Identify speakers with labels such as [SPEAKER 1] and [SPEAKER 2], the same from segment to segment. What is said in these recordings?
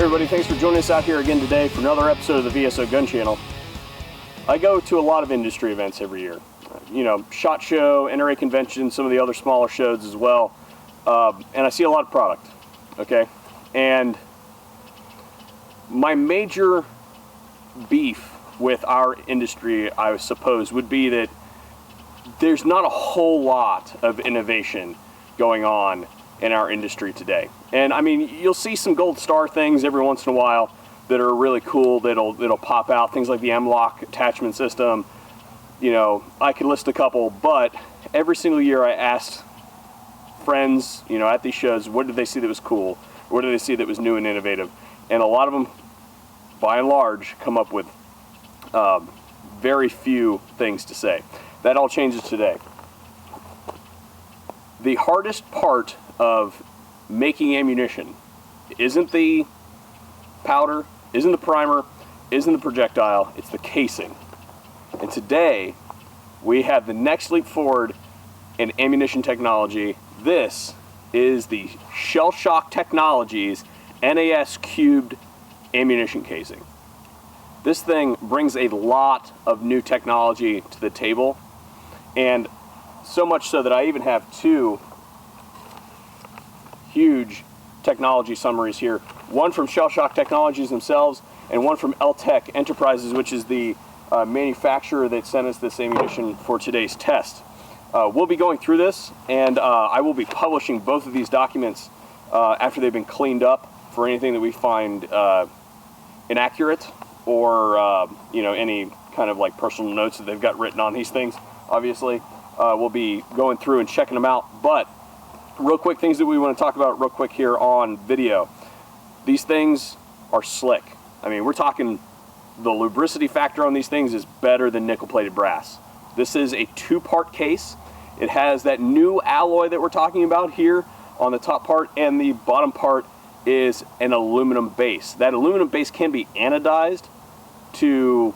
[SPEAKER 1] everybody, thanks for joining us out here again today for another episode of the VSO Gun Channel. I go to a lot of industry events every year. You know, SHOT Show, NRA Convention, some of the other smaller shows as well. And I see a lot of product, okay? And my major beef with our industry, I suppose, would be that there's not a whole lot of innovation going on in our industry today. And I mean, you'll see some gold star things every once in a while that are really cool, that'll pop out, things like the M-LOK attachment system. You know, I could list a couple, but every single year I asked friends, you know, at these shows, what did they see that was cool? What did they see that was new and innovative? And a lot of them, by and large, come up with very few things to say. That all changes today. The hardest part of making ammunition isn't the powder, isn't the primer, isn't the projectile, it's the casing. And today, we have the next leap forward in ammunition technology. This is the Shell Shock Technologies NAS cubed ammunition casing. This thing brings a lot of new technology to the table, and so much so that I even have two huge technology summaries here. One from Shell Shock Technologies themselves, and one from LTech Enterprises, which is the manufacturer that sent us this ammunition for today's test. We'll be going through this, and I will be publishing both of these documents after they've been cleaned up for anything that we find inaccurate or you know, any kind of like personal notes that they've got written on these things. Obviously, we'll be going through and checking them out. But real quick things that we want to talk about real quick here on video. These things are slick. I mean, we're talking the lubricity factor on these things is better than nickel-plated brass. This is a two-part case. It has that new alloy that we're talking about here on the top part, and the bottom part is an aluminum base. That aluminum base can be anodized to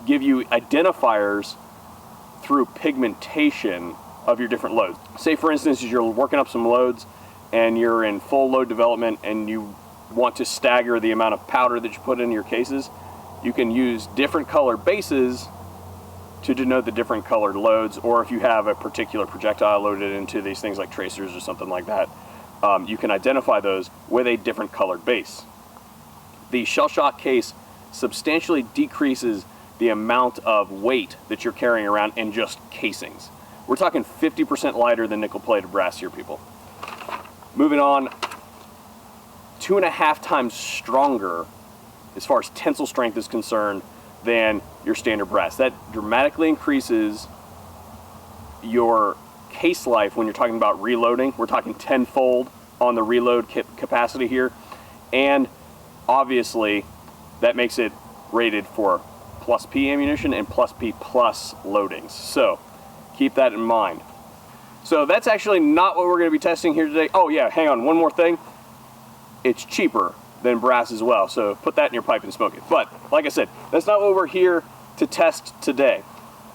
[SPEAKER 1] give you identifiers through pigmentation of your different loads. Say for instance, as you're working up some loads and you're in full load development and you want to stagger the amount of powder that you put in your cases, you can use different color bases to denote the different colored loads, or if you have a particular projectile loaded into these things like tracers or something like that, you can identify those with a different colored base. The Shell Shock case substantially decreases the amount of weight that you're carrying around in just casings. We're talking 50% lighter than nickel-plated brass here, people. Moving on, 2.5 times stronger as far as tensile strength is concerned than your standard brass. That dramatically increases your case life when you're talking about reloading. We're talking tenfold on the reload capacity here. And obviously, that makes it rated for plus P ammunition and plus P plus loadings. So keep that in mind. So that's actually not what we're going to be testing here today. Oh yeah, hang on, one more thing. It's cheaper than brass as well, so put that in your pipe and smoke it. But like I said, that's not what we're here to test today.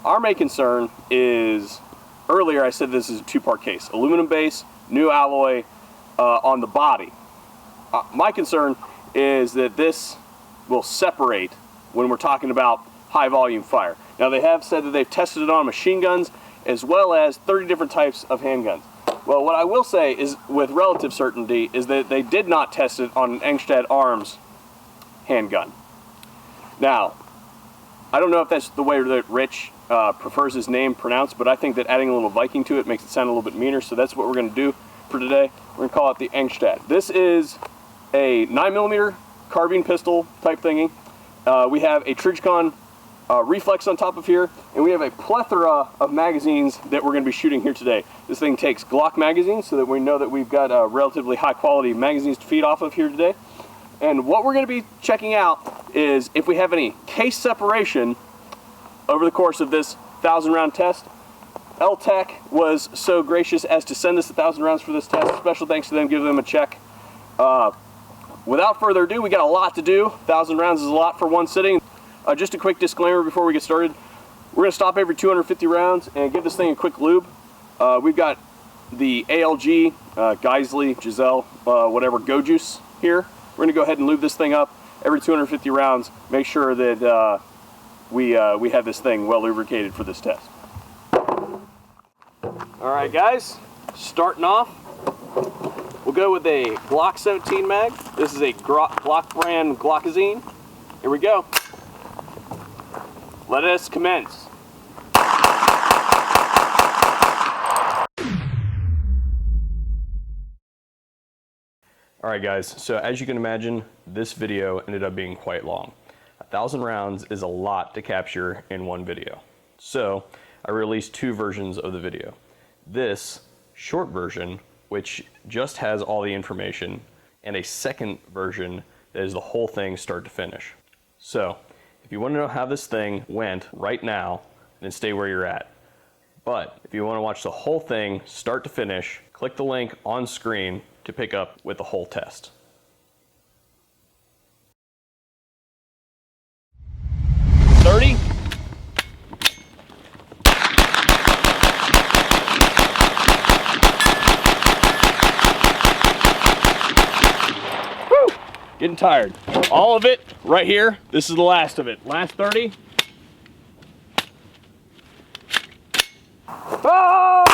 [SPEAKER 1] Our main concern is, earlier I said this is a two-part case. Aluminum base, new alloy on the body. My concern is that this will separate when we're talking about high volume fire. Now they have said that they've tested it on machine guns as well as 30 different types of handguns. Well, what I will say is with relative certainty is that they did not test it on an Engstad Arms handgun. Now, I don't know if that's the way that Rich prefers his name pronounced, but I think that adding a little Viking to it makes it sound a little bit meaner, so that's what we're going to do for today. We're going to call it the Engstad. This is a 9mm carbine pistol type thingy. We have a Trijicon reflex on top of here, and we have a plethora of magazines that we're going to be shooting here today. This thing takes Glock magazines so that we know that we've got relatively high quality magazines to feed off of here today. And what we're going to be checking out is if we have any case separation over the course of this 1,000 round test. LTech was so gracious as to send us 1,000 rounds for this test. Special thanks to them, give them a check. Without further ado, we got a lot to do. 1,000 rounds is a lot for one sitting. Just a quick disclaimer before we get started. We're going to stop every 250 rounds and give this thing a quick lube. We've got the ALG, Geisley, Giselle, whatever, Go Juice here. We're gonna go ahead and lube this thing up every 250 rounds. Make sure that we have this thing well lubricated for this test. All right, guys, starting off, we'll go with a Glock 17 mag. This is a Glock brand Glockazine. Here we go. Let us commence. All right, guys, so as you can imagine, this video ended up being quite long. 1,000 rounds is a lot to capture in one video. So I released two versions of the video. This short version, which just has all the information, and a second version that is the whole thing start to finish. So if you want to know how this thing went right now, then stay where you're at. But if you want to watch the whole thing start to finish, click the link on screen to pick up with the whole test. Woo! Getting tired. All of it right here. This is the last of it. Last 30. Oh!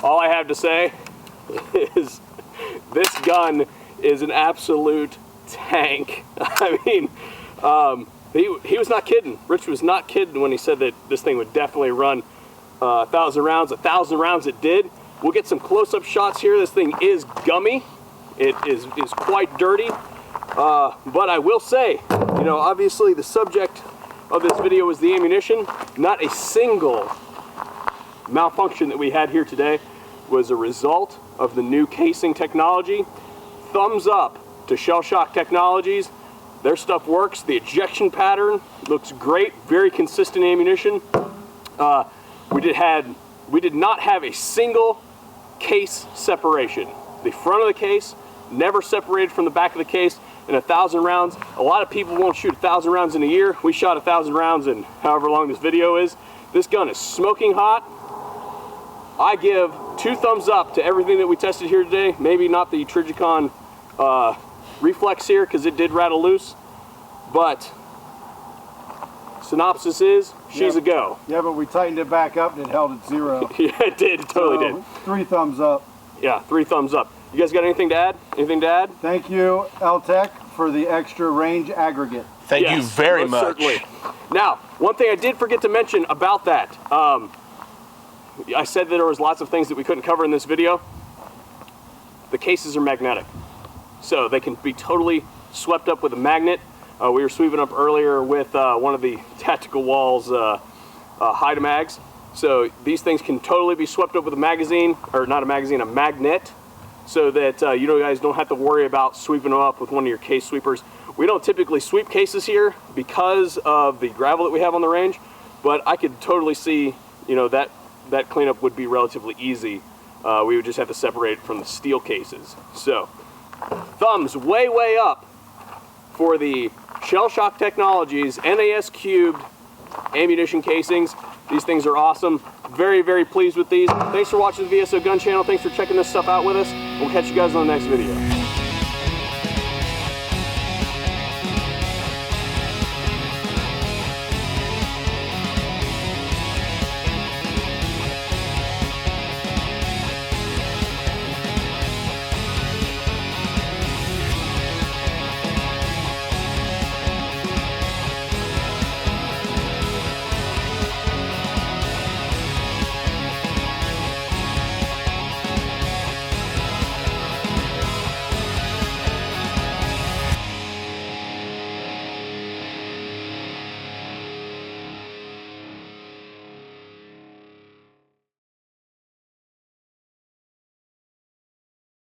[SPEAKER 1] All I have to say is this gun is an absolute tank. I mean, he was not kidding. Rich was not kidding when he said that this thing would definitely run 1,000 rounds. 1,000 rounds it did. We'll get some close-up shots here. This thing is gummy. It is quite dirty. But I will say, you know, obviously the subject of this video is the ammunition. Not a single malfunction that we had here today was a result of the new casing technology. Thumbs up to Shell Shock Technologies. Their stuff works. The ejection pattern looks great. Very consistent ammunition. We did not have a single case separation. The front of the case never separated from the back of the case in 1,000 rounds. A lot of people won't shoot 1,000 rounds in a year. We shot 1,000 rounds in however long this video is. This gun is smoking hot. I give 2 thumbs up to everything that we tested here today. Maybe not the Trigicon reflex here because it did rattle loose, but synopsis is she's a go.
[SPEAKER 2] Yeah, but we tightened it back up and it held at 0.
[SPEAKER 1] Yeah, it did. It totally did.
[SPEAKER 2] 3 thumbs up.
[SPEAKER 1] Yeah, 3 thumbs up. You guys got anything to add? Anything to add?
[SPEAKER 2] Thank you, LTech, for the extra range aggregate.
[SPEAKER 3] Thank you very much.
[SPEAKER 1] Certainly. Now, one thing I did forget to mention about that. I said that there was lots of things that we couldn't cover in this video. The cases are magnetic, so they can be totally swept up with a magnet. We were sweeping up earlier with one of the Tactical Walls hide mags. So these things can totally be swept up with a magazine, or not a magazine, a magnet, so that you guys don't have to worry about sweeping them up with one of your case sweepers. We don't typically sweep cases here because of the gravel that we have on the range, but I could totally see, that cleanup would be relatively easy. We would just have to separate it from the steel cases. So, thumbs way, way up for the Shell Shock Technologies NAS cubed ammunition casings. These things are awesome. Very, very pleased with these. Thanks for watching the VSO Gun Channel. Thanks for checking this stuff out with us. We'll catch you guys on the next video.